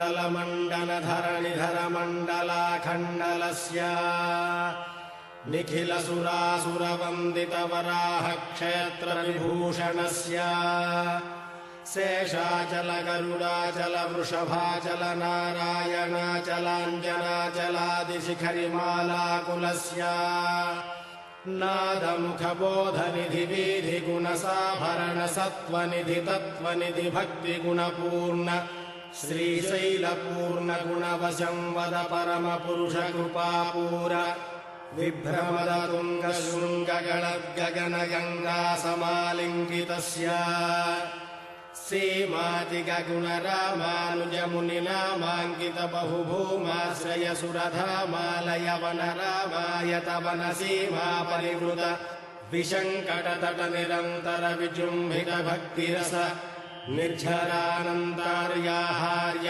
मण्डलधरणिधरमण्डलाखण्डलस्य निखिलसुरासुरवन्दितवराह क्षेत्रविभूषणस्य शेषाचलगरुडाचलवृषभाचल नारायणाचलाञ्जनाचलादिशिखरिमालाकुलस्य नादमुखबोधनिधिवीधिगुणसाभरणसत्त्वनिधि तत्त्वनिधि भक्तिगुणपूर्ण श्रीशैलपूर्णगुणवशं वद परमपुरुषकृपापूर विभ्रमदतुङ्गशृङ्गगणद्गगनगङ्गासमालिङ्गितस्य सीमातिगगुणरामानुजमुनिनामाङ्कितबहुभूमाश्रयसुरधामालयवनरामायतवनसीमा परिवृत विशङ्कटतटनिरन्तरविजृम्भितभक्तिरस निर्झरानन्तार्याहार्य